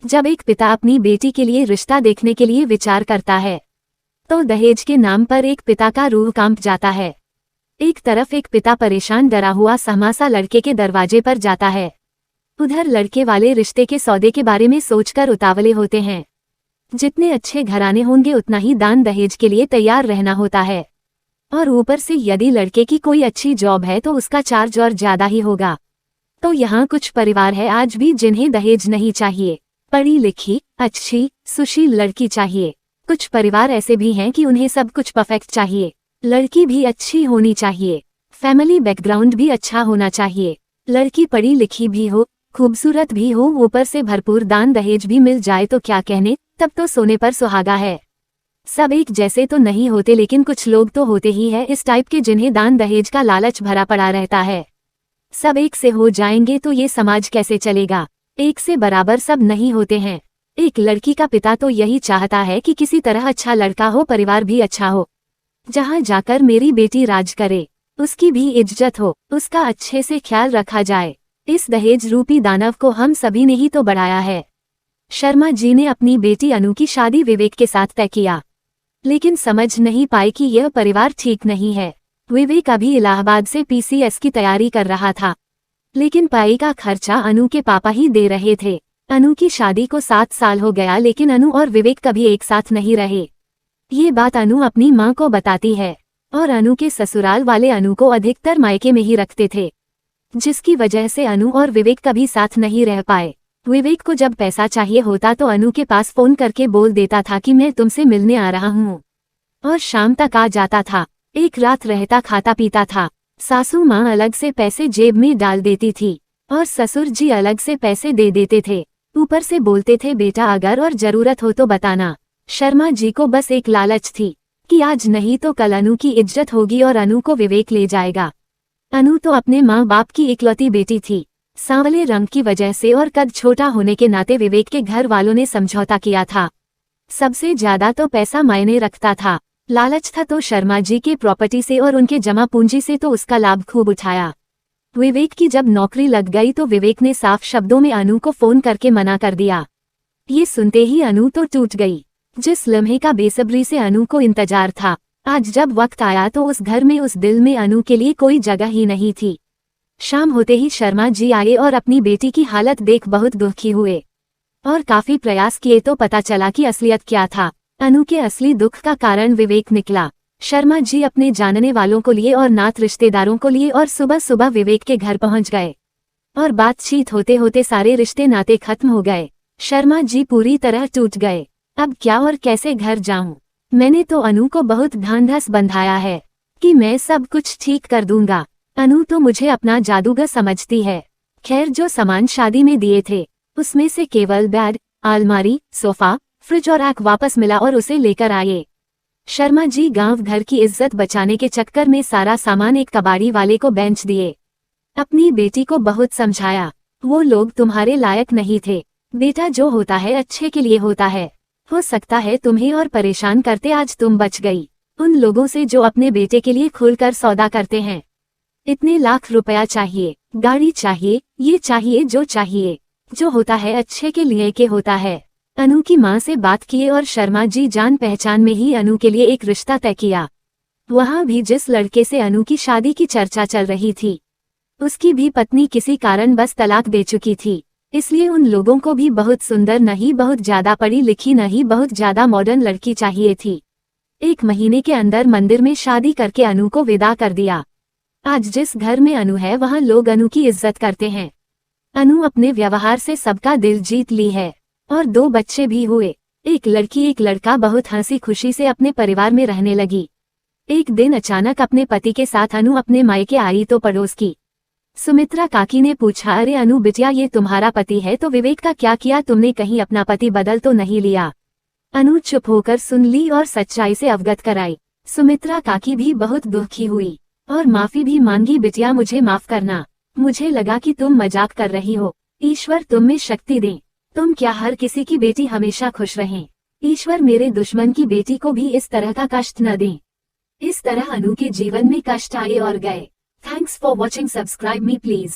जब एक पिता अपनी बेटी के लिए रिश्ता देखने के लिए विचार करता है तो दहेज के नाम पर एक पिता का रूह कांप जाता है। एक तरफ एक पिता परेशान डरा हुआ सहमासा लड़के के दरवाजे पर जाता है, उधर लड़के वाले रिश्ते के सौदे के बारे में सोचकर उतावले होते हैं। जितने अच्छे घराने होंगे उतना ही दान दहेज के लिए तैयार रहना होता है, और ऊपर से यदि लड़के की कोई अच्छी जॉब है तो उसका चार्ज और ज्यादा ही होगा। तो यहाँ कुछ परिवार है आज भी जिन्हें दहेज नहीं चाहिए, पढ़ी लिखी अच्छी सुशील लड़की चाहिए। कुछ परिवार ऐसे भी हैं कि उन्हें सब कुछ परफेक्ट चाहिए, लड़की भी अच्छी होनी चाहिए, फैमिली बैकग्राउंड भी अच्छा होना चाहिए, लड़की पढ़ी लिखी भी हो, खूबसूरत भी हो, ऊपर से भरपूर दान दहेज भी मिल जाए तो क्या कहने, तब तो सोने पर सुहागा है। सब एक जैसे तो नहीं होते, लेकिन कुछ लोग तो होते ही है इस टाइप के जिन्हें दान दहेज का लालच भरा पड़ा रहता है। सब एक से हो जाएंगे तो ये समाज कैसे चलेगा। एक से बराबर सब नहीं होते हैं। एक लड़की का पिता तो यही चाहता है कि किसी तरह अच्छा लड़का हो, परिवार भी अच्छा हो, जहाँ जाकर मेरी बेटी राज करे, उसकी भी इज्जत हो, उसका अच्छे से ख्याल रखा जाए। इस दहेज रूपी दानव को हम सभी ने ही तो बढ़ाया है। शर्मा जी ने अपनी बेटी अनु की शादी विवेक के साथ तय किया, लेकिन समझ नहीं पाए कि यह परिवार ठीक नहीं है। विवेक अभी इलाहाबाद से PCS की तैयारी कर रहा था, लेकिन पढ़ाई का खर्चा अनु के पापा ही दे रहे थे। अनु की शादी को 7 साल हो गया, लेकिन अनु और विवेक कभी एक साथ नहीं रहे। ये बात अनु अपनी माँ को बताती है, और अनु के ससुराल वाले अनु को अधिकतर मायके में ही रखते थे, जिसकी वजह से अनु और विवेक कभी साथ नहीं रह पाए। विवेक को जब पैसा चाहिए होता तो अनु के पास फोन करके बोल देता था कि मैं तुमसे मिलने आ रहा हूँ, और शाम तक आ जाता था। एक रात रहता, खाता पीता था। सासू माँ अलग से पैसे जेब में डाल देती थी और ससुर जी अलग से पैसे दे देते थे। ऊपर से बोलते थे बेटा अगर और जरूरत हो तो बताना। शर्मा जी को बस एक लालच थी कि आज नहीं तो कल अनु की इज्जत होगी और अनु को विवेक ले जाएगा। अनु तो अपने माँ बाप की इकलौती बेटी थी। सांवले रंग की वजह से और कद छोटा होने के नाते विवेक के घर वालों ने समझौता किया था। सबसे ज्यादा तो पैसा मायने रखता था। लालच था तो शर्मा जी के प्रॉपर्टी से और उनके जमा पूंजी से तो उसका लाभ खूब उठाया। विवेक की जब नौकरी लग गई तो विवेक ने साफ शब्दों में अनु को फोन करके मना कर दिया। ये सुनते ही अनु तो टूट गई। जिस लम्हे का बेसब्री से अनु को इंतजार था, आज जब वक्त आया तो उस घर में, उस दिल में अनु के लिए कोई जगह ही नहीं थी। शाम होते ही शर्मा जी आए और अपनी बेटी की हालत देख बहुत दुखी हुए, और काफी प्रयास किए तो पता चला कि असलियत क्या था। अनु के असली दुख का कारण विवेक निकला। शर्मा जी अपने जानने वालों को लिए और नात रिश्तेदारों को लिए और सुबह सुबह विवेक के घर पहुंच गए, और बातचीत होते होते सारे रिश्ते नाते खत्म हो गए। शर्मा जी पूरी तरह टूट गए। अब क्या और कैसे घर जाऊं? मैंने तो अनु को बहुत ढांढस बंधाया है कि मैं सब कुछ ठीक कर दूंगा। अनु तो मुझे अपना जादूगर समझती है। खैर, जो सामान शादी में दिए थे उसमें से केवल बेड, अलमारी, सोफा, फ्रिज और आग वापस मिला और उसे लेकर आए। शर्मा जी गांव घर की इज्जत बचाने के चक्कर में सारा सामान एक कबाड़ी वाले को बेच दिए। अपनी बेटी को बहुत समझाया, वो लोग तुम्हारे लायक नहीं थे। बेटा, जो होता है अच्छे के लिए होता है। हो सकता है तुम्हें और परेशान करते आज तुम बच गई उन लोगों से जो अपने बेटे के लिए खुलकर सौदा करते हैं। इतने लाख रुपया चाहिए, गाड़ी चाहिए, ये चाहिए, जो चाहिए। जो होता है अच्छे के लिए के होता है। अनु की माँ से बात किए और शर्मा जी जान पहचान में ही अनु के लिए एक रिश्ता तय किया। वहाँ भी जिस लड़के से अनु की शादी की चर्चा चल रही थी, उसकी भी पत्नी किसी कारण बस तलाक दे चुकी थी। इसलिए उन लोगों को भी बहुत सुंदर, नहीं बहुत ज्यादा पढ़ी लिखी, नहीं बहुत ज्यादा मॉडर्न लड़की चाहिए थी। 1 महीने के अंदर मंदिर में शादी करके अनु को विदा कर दिया। आज जिस घर में अनु है वहाँ लोग अनु की इज्जत करते हैं। अनु अपने व्यवहार से सबका दिल जीत ली है, और 2 बच्चे भी हुए, एक लड़की एक लड़का। बहुत हंसी खुशी से अपने परिवार में रहने लगी। एक दिन अचानक अपने पति के साथ अनु अपने मायके आई तो पड़ोस की सुमित्रा काकी ने पूछा, अरे अनु बिटिया, ये तुम्हारा पति है तो विवेक का क्या किया तुमने? कहीं अपना पति बदल तो नहीं लिया? अनु चुप होकर सुन ली और सच्चाई से अवगत कराई। सुमित्रा काकी भी बहुत दुखी हुई और माफी भी मांगी। बिटिया, मुझे माफ करना, मुझे लगा कि तुम मजाक कर रही हो। ईश्वर तुम में शक्ति दे। तुम क्या हर किसी की बेटी हमेशा खुश रहे। ईश्वर मेरे दुश्मन की बेटी को भी इस तरह का कष्ट न दे। इस तरह अनु के जीवन में कष्ट आए और गए। Thanks for watching. Subscribe me please.